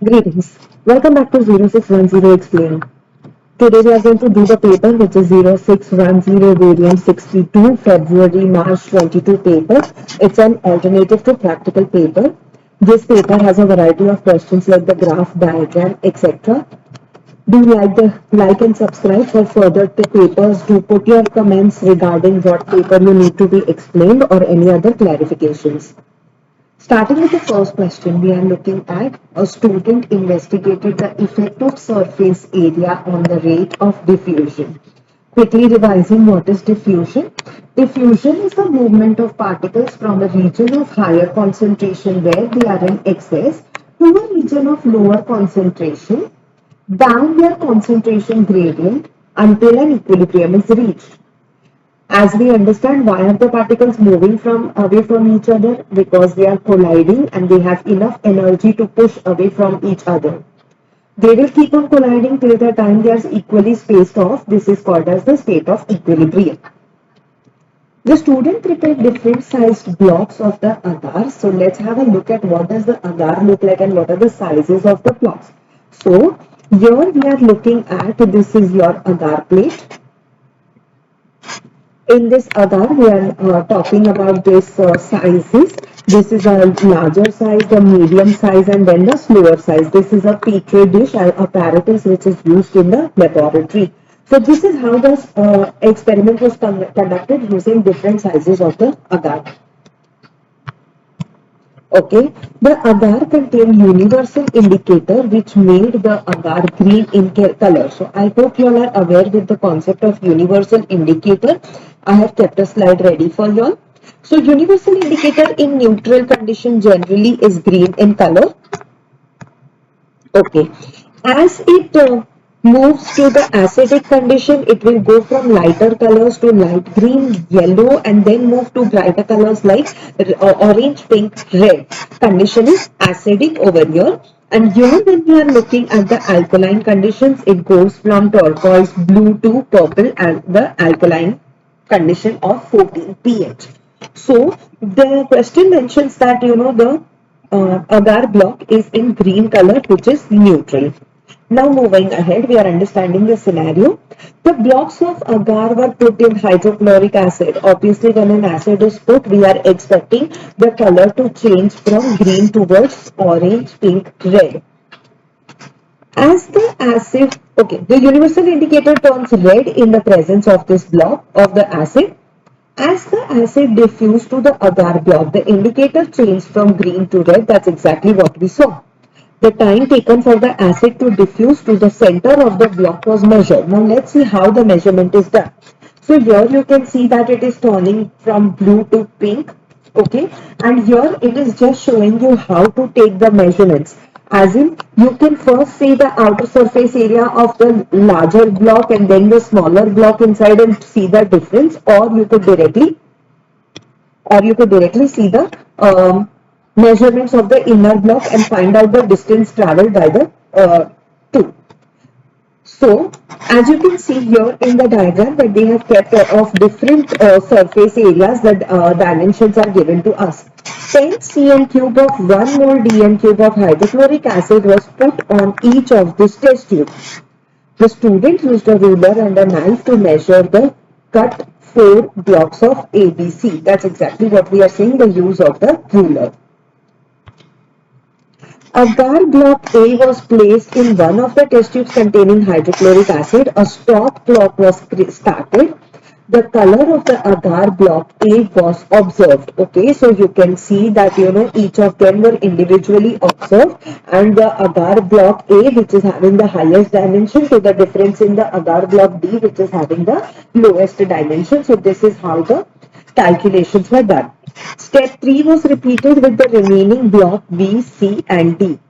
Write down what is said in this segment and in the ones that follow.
Greetings. Welcome back to 0610 Explain. Today we are going to do the paper which is 0610 variant 62 February March 22 paper. It's an alternative to practical paper. This paper has a variety of questions like the graph, diagram, etc. Do like and subscribe for further papers. Do put your comments regarding what paper you need to be explained or any other clarifications. Starting with the first question, we are looking at a student investigated the effect of surface area on the rate of diffusion. Quickly revising what is diffusion. Diffusion is the movement of particles from a region of higher concentration where they are in excess to a region of lower concentration down their concentration gradient until an equilibrium is reached. As we understand, why are the particles moving from away from each other? Because they are colliding and they have enough energy to push away from each other. They will keep on colliding till the time they are equally spaced off. This is called as the state of equilibrium. The student prepared different sized blocks of the agar. So let's have a look at what does the agar look like and what are the sizes of the blocks. So here we are looking at, this is your agar plate. In this agar, we are talking about this sizes. This is a larger size, the medium size, and then the slower size. This is a petri dish apparatus which is used in the laboratory. So this is how the experiment was conducted using different sizes of the agar. Okay, the agar contained universal indicator which made the agar green in color. So I hope you all are aware with the concept of universal indicator. I have kept a slide ready for you all. So universal indicator in neutral condition generally is green in color. Okay, as it moves to the acidic condition, it will go from lighter colors to light green, yellow, and then move to brighter colors like orange, pink, red. Condition is acidic over here. And here when we are looking at the alkaline conditions, it goes from turquoise blue to purple and the alkaline condition of 14 pH. So the question mentions that the agar block is in green color, which is neutral. Now moving ahead, we are understanding the scenario. The blocks of agar were put in hydrochloric acid. Obviously, when an acid is put, we are expecting the color to change from green towards orange, pink, red. As the acid, okay, the universal indicator turns red in the presence of this block of the acid. As the acid diffused to the agar block, the indicator changed from green to red. That's exactly what we saw. The time taken for the acid to diffuse to the center of the block was measured. Now let's see how the measurement is done. So here you can see that it is turning from blue to pink. Okay, and here it is just showing you how to take the measurements. As in, you can first see the outer surface area of the larger block and then the smaller block inside and see the difference, or you could directly see the measurements of the inner block and find out the distance traveled by the two. So, as you can see here in the diagram that they have kept of different surface areas, the dimensions are given to us. 10 cm cube of 1 mole dm cube of hydrochloric acid was put on each of these test tubes. The student used a ruler and a knife to measure the cut 4 blocks of ABC. That's exactly what we are saying, the use of the ruler. Agar block A was placed in one of the test tubes containing hydrochloric acid. A stop clock was started. The color of the agar block A was observed. Okay, so you can see that each of them were individually observed, and the agar block A, which is having the highest dimension, to the difference in the agar block D, which is having the lowest dimension. So this is how the calculations were done. Step 3 was repeated with the remaining block B, C and D.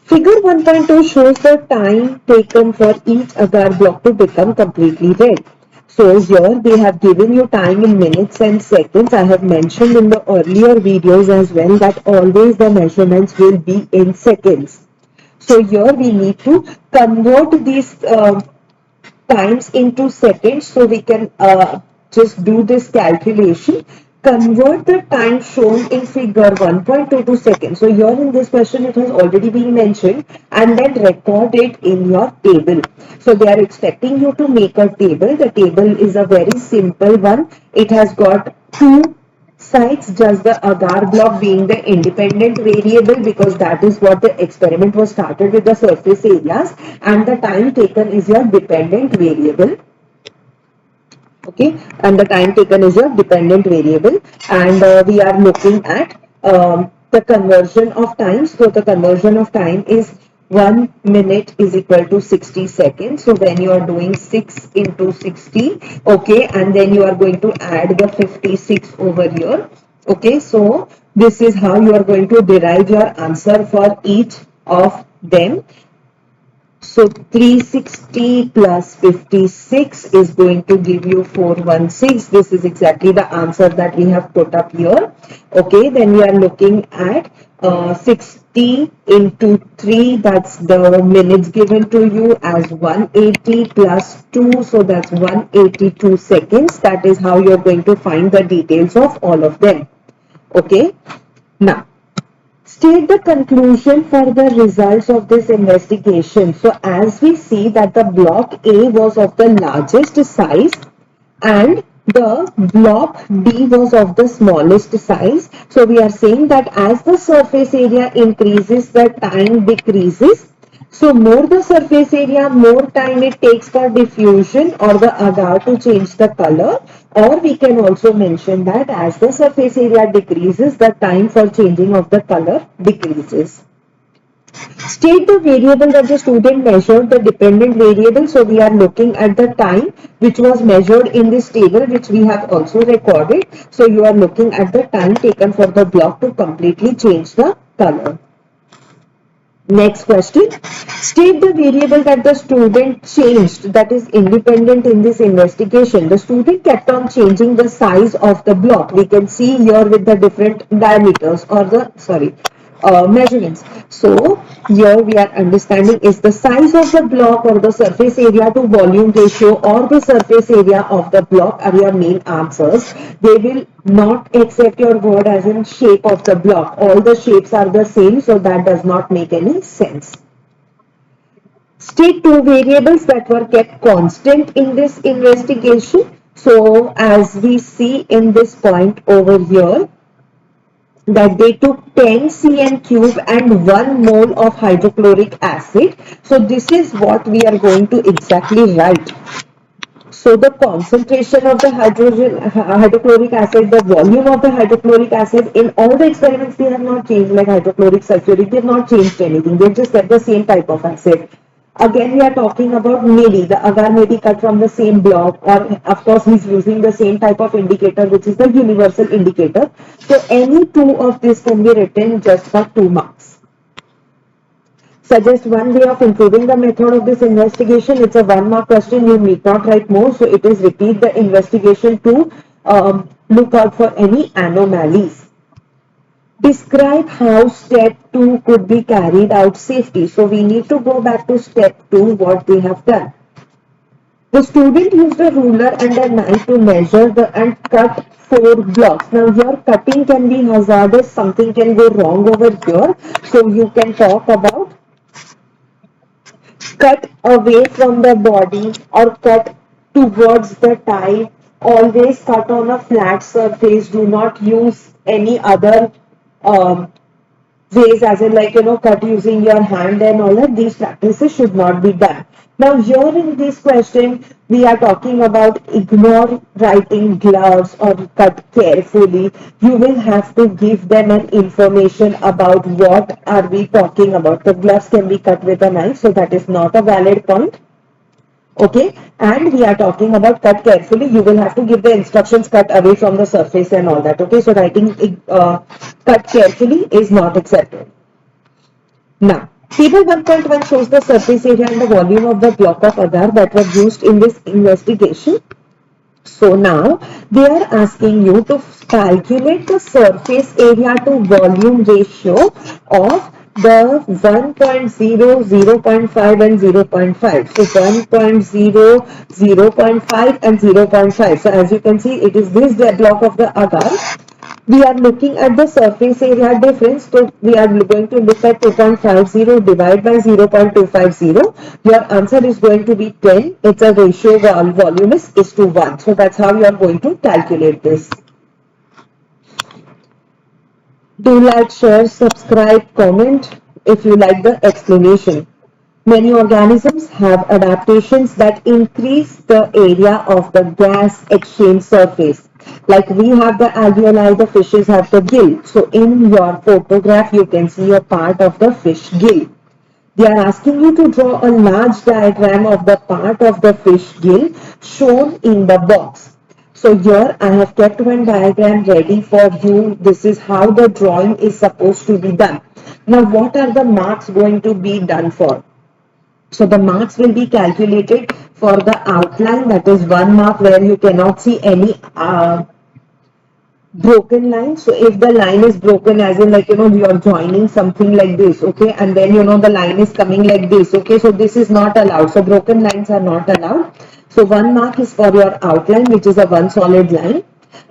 Figure 1.2 shows the time taken for each agar block to become completely red. So here they have given you time in minutes and seconds. I have mentioned in the earlier videos as well that always the measurements will be in seconds. So here we need to convert these times into seconds so we can just do this calculation. convert the time shown in figure 1.22 seconds. So here in this question it has already been mentioned, and then record it in your table. So they are expecting you to make a table. The table is a very simple one. It has got two sides, just the agar block being the independent variable, because that is what the experiment was started with, the surface areas, and the time taken is your dependent variable. Okay, and the time taken is your dependent variable, and we are looking at the conversion of time. So the conversion of time is 1 minute is equal to 60 seconds. So when you are doing 6 into 60, okay, and then you are going to add the 56 over here. Okay, so this is how you are going to derive your answer for each of them. So 360 plus 56 is going to give you 416. This is exactly the answer that we have put up here. Okay, then we are looking at 60 into 3, that's the minutes given to you, as 180 plus 2, so that's 182 seconds. That is how you are going to find the details of all of them. Okay, now state the conclusion for the results of this investigation. So as we see that the block A was of the largest size and the block B was of the smallest size. So we are saying that as the surface area increases, the time decreases. So more the surface area, more time it takes for diffusion or the agar to change the color. Or we can also mention that as the surface area decreases, the time for changing of the color decreases. State the variable that the student measured, the dependent variable. So we are looking at the time which was measured in this table, which we have also recorded. So you are looking at the time taken for the block to completely change the color. Next question. State the variable that the student changed, that is independent in this investigation. The student kept on changing the size of the block. We can see here with the different diameters or the, measurements. So here we are understanding is the size of the block or the surface area to volume ratio or the surface area of the block are your main answers. They will not accept your word as in shape of the block. All the shapes are the same, so that does not make any sense. State two variables that were kept constant in this investigation. So as we see in this point over here, that they took 10 cm cube and 1 mole of hydrochloric acid. So this is what we are going to exactly write. So the concentration of the hydrochloric acid, the volume of the hydrochloric acid in all the experiments, they have not changed, like hydrochloric, sulfuric, they have not changed anything. They just get the same type of acid. Again, we are talking about maybe the agar may be cut from the same block, or of course he's using the same type of indicator, which is the universal indicator. So any two of this can be written just for 2 marks. Suggest one way of improving the method of this investigation. It's a 1 mark question. You need not write more. So it is repeat the investigation to look out for any anomalies. Describe how step 2 could be carried out safely. So we need to go back to step 2, what they have done. The student used a ruler and a knife to measure and cut 4 blocks. Now here cutting can be hazardous, something can go wrong over here. So you can talk about cut away from the body or cut towards the tie. Always cut on a flat surface. Do not use any other ways, as in like, cut using your hand, and all of these practices should not be done. Now here in this question, we are talking about ignore writing gloves or cut carefully. You will have to give them an information about what are we talking about. The gloves can be cut with a knife, so that is not a valid point. Okay, and we are talking about cut carefully. You will have to give the instructions cut away from the surface and all that. Okay, so writing cut carefully is not accepted. Now, table 1.1 shows the surface area and the volume of the block of agar that were used in this investigation. So now they are asking you to calculate the surface area to volume ratio of the 1.0, 0.5 and 0.5. So 1.0, 0.5 and 0.5. So as you can see, it is this block of the agar. We are looking at the surface area difference. So we are going to look at 2.50 divided by 0.250. Your answer is going to be 10. It's a ratio, volume is to 1. So that's how you are going to calculate this. Do like, share, subscribe, comment if you like the explanation. Many organisms have adaptations that increase the area of the gas exchange surface. Like we have the alveoli, the fishes have the gill. So in your photograph, you can see a part of the fish gill. They are asking you to draw a large diagram of the part of the fish gill shown in the box. So here I have kept one diagram ready for you. This is how the drawing is supposed to be done. Now what are the marks going to be done for? So the marks will be calculated for the outline, that is 1 mark where you cannot see any broken line. So if the line is broken, as in like, you are joining something like this, okay, and then the line is coming like this, okay, so this is not allowed. So broken lines are not allowed. So 1 mark is for your outline, which is a one solid line.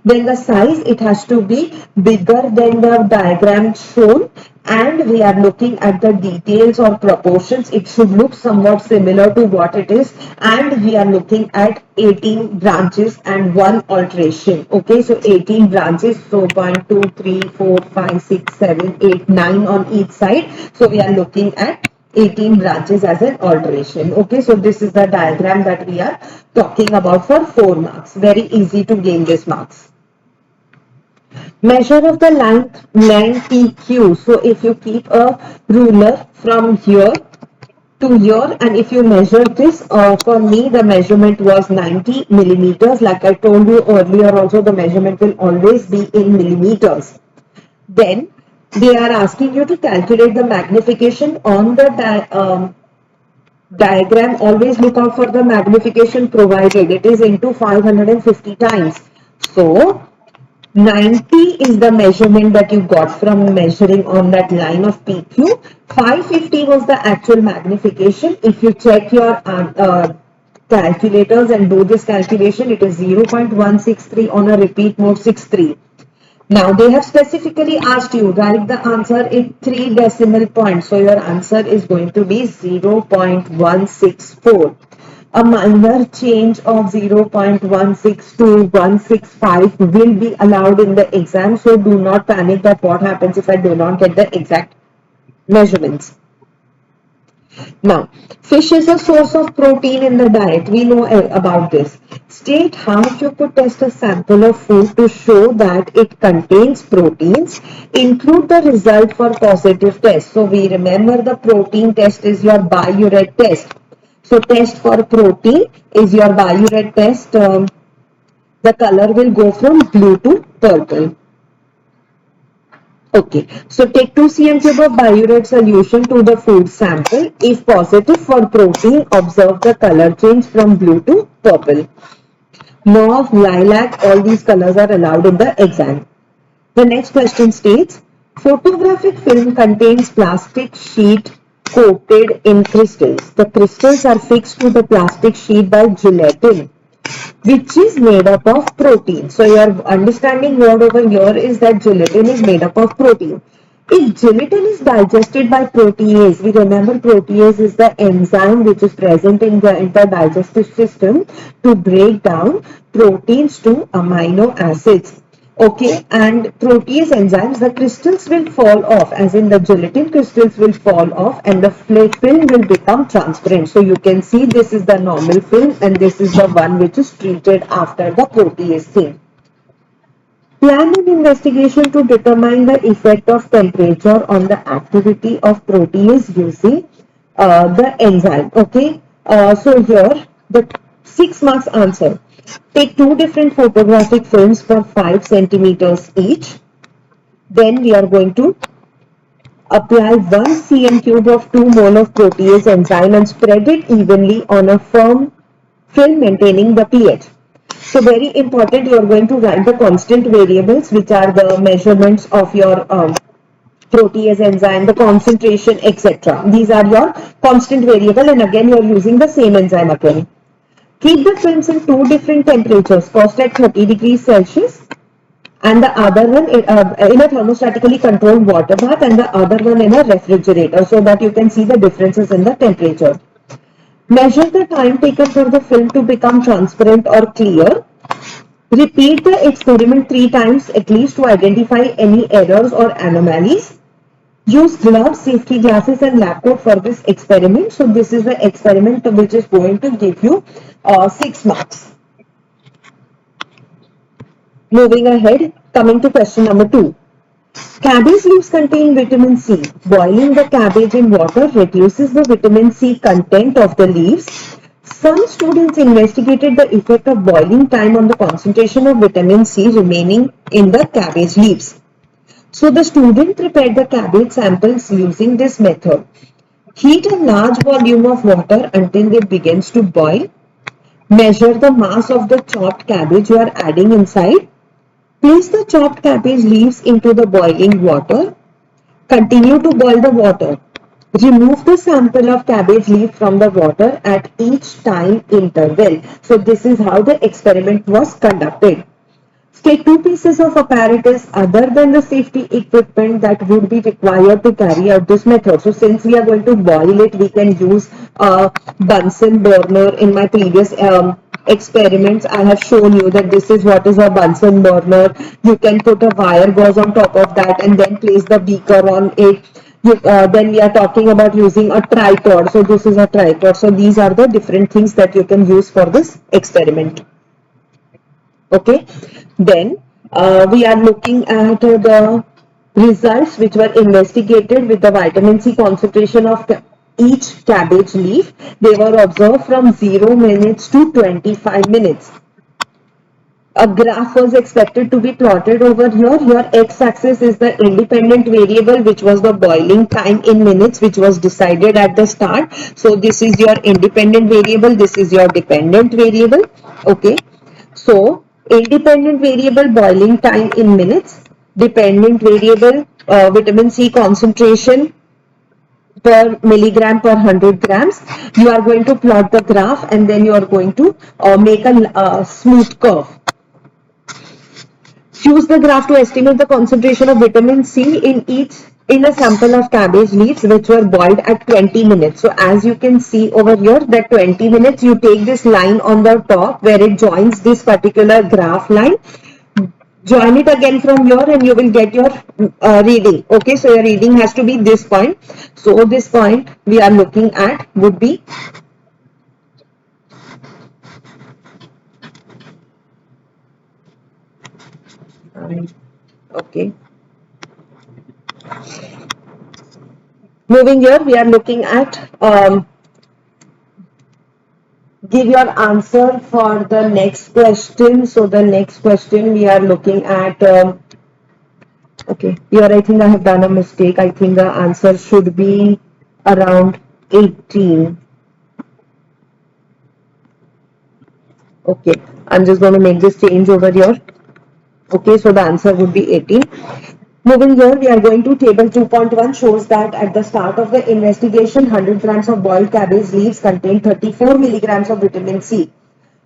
Then the size, it has to be bigger than the diagram shown, and we are looking at the details or proportions. It should look somewhat similar to what it is, and we are looking at 18 branches and one alteration. Okay, so 18 branches, so 1 2 3 4 5 6 7 8 9 on each side. So we are looking at 18 branches as an alteration. Okay, so this is the diagram that we are talking about for 4 marks. Very easy to gain this marks. Measure of the line PQ. So if you keep a ruler from here to here, and if you measure this, for me the measurement was 90 millimeters. Like I told you earlier also, the measurement will always be in millimeters. Then they are asking you to calculate the magnification on the diagram. Always look out for the magnification provided. It is into 550 times. So 90 is the measurement that you got from measuring on that line of PQ. 550 was the actual magnification. If you check your calculators and do this calculation, it is 0.163 on a repeat mode 63. Now they have specifically asked you write the answer in 3 decimal points. So your answer is going to be 0.164. A minor change of 0.16 to 165 will be allowed in the exam. So do not panic that what happens if I do not get the exact measurements. Now, fish is a source of protein in the diet. We know about this. State how you could test a sample of food to show that it contains proteins. Include the result for positive test. So, we remember the protein test is your biuret test. So, test for protein is your biuret test. The color will go from blue to purple. Okay, so take 2 cm cube of biuret solution to the food sample. If positive for protein, observe the color change from blue to purple. Mauve, lilac, all these colors are allowed in the exam. The next question states, photographic film contains plastic sheet coated in crystals. The crystals are fixed to the plastic sheet by gelatin, which is made up of protein. So your understanding word over here is that gelatin is made up of protein. If gelatin is digested by protease, we remember protease is the enzyme which is present in the digestive system to break down proteins to amino acids. Okay, and protease enzymes, the crystals will fall off, as in the gelatin crystals will fall off and the film will become transparent. So you can see this is the normal film and this is the one which is treated after the protease thing. Plan an investigation to determine the effect of temperature on the activity of protease using the enzyme. Okay, so here the 6 marks answer. Take 2 different photographic films for 5 centimeters each. Then we are going to apply 1 cm cube of 2 mole of protease enzyme and spread it evenly on a firm film maintaining the pH. So very important, you are going to write the constant variables, which are the measurements of your protease enzyme, the concentration, etc. These are your constant variable, and again you are using the same enzyme again. Keep the films in two different temperatures, first at 30 degrees Celsius and the other one in a thermostatically controlled water bath, and the other one in a refrigerator, so that you can see the differences in the temperature. Measure the time taken for the film to become transparent or clear. Repeat the experiment 3 times at least to identify any errors or anomalies. Use gloves, safety glasses and lab coat for this experiment. So this is the experiment which is going to give you 6 marks. Moving ahead, coming to question number 2. Cabbage leaves contain vitamin C. Boiling the cabbage in water reduces the vitamin C content of the leaves. Some students investigated the effect of boiling time on the concentration of vitamin C remaining in the cabbage leaves. So the student prepared the cabbage samples using this method. Heat a large volume of water until it begins to boil. Measure the mass of the chopped cabbage you are adding inside. Place the chopped cabbage leaves into the boiling water. Continue to boil the water. Remove the sample of cabbage leaf from the water at each time interval. So this is how the experiment was conducted. Take 2 pieces of apparatus other than the safety equipment that would be required to carry out this method. So since we are going to boil it, we can use a Bunsen burner. In my previous experiments, I have shown you that this is what is a Bunsen burner. You can put a wire gauze on top of that and then place the beaker on it. Then we are talking about using a tripod. So this is a tripod. So these are the different things that you can use for this experiment. Okay, then we are looking at the results which were investigated with the vitamin C concentration of each cabbage leaf. They were observed from 0 minutes to 25 minutes. A graph was expected to be plotted over here. Your x-axis is the independent variable, which was the boiling time in minutes, which was decided at the start. So this is your independent variable, this is your dependent variable. Okay, so independent variable boiling time in minutes, dependent variable vitamin C concentration per milligram per 100 grams. You are going to plot the graph and then you are going to make a smooth curve. Use the graph to estimate the concentration of vitamin C in a sample of cabbage leaves which were boiled at 20 minutes. So as you can see over here, that 20 minutes, you take this line on the top where it joins this particular graph line. Join it again from here and you will get your reading. Okay, so your reading has to be this point. So this point we are looking at would be okay. Moving here, we are looking at give your answer for the next question. So the next question we are looking at okay, here I think I have done a mistake. I think the answer should be around 18. Okay, I'm just going to make this change over here. Okay, so the answer would be 18. Moving here, we are going to table 2.1 shows that at the start of the investigation, 100 grams of boiled cabbage leaves contain 34 milligrams of vitamin C.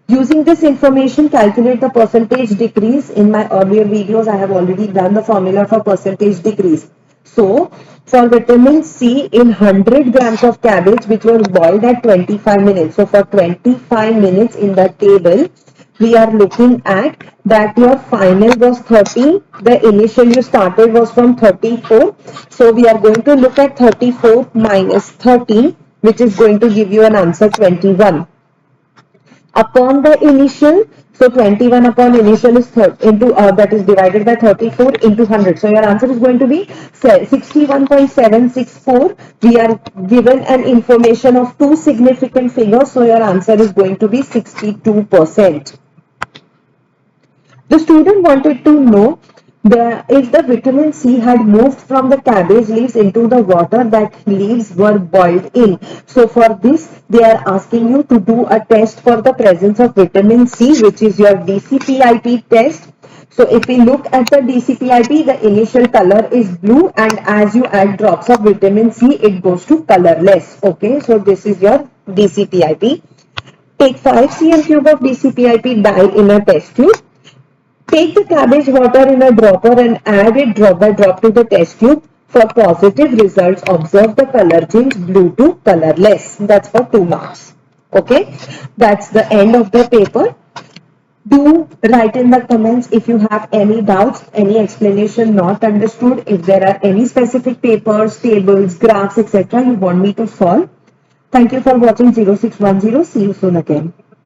Using this information, calculate the percentage decrease. In my earlier videos, I have already done the formula for percentage decrease. So, for vitamin C in 100 grams of cabbage, which was boiled at 25 minutes. So, for 25 minutes in the table, we are looking at that your final was 30. The initial you started was from 34. So, we are going to look at 34 minus 30, which is going to give you an answer 21. Upon the initial, so 21 upon initial is into that is divided by 34 into 100. So your answer is going to be 61.764. We are given an information of two significant figures. So your answer is going to be 62%. The student wanted to know if the vitamin C had moved from the cabbage leaves into the water that leaves were boiled in. So for this, they are asking you to do a test for the presence of vitamin C, which is your DCPIP test. So if we look at the DCPIP, the initial color is blue, and as you add drops of vitamin C, it goes to colorless. Okay, so this is your DCPIP. Take 5 cm cube of DCPIP dye in a test tube. Take the cabbage water in a dropper and add it drop by drop to the test tube. For positive results, observe the color change blue to colorless. That's for 2 marks. Okay, that's the end of the paper. Do write in the comments if you have any doubts, any explanation not understood, if there are any specific papers, tables, graphs, etc. you want me to solve. Thank you for watching 0610. See you soon again.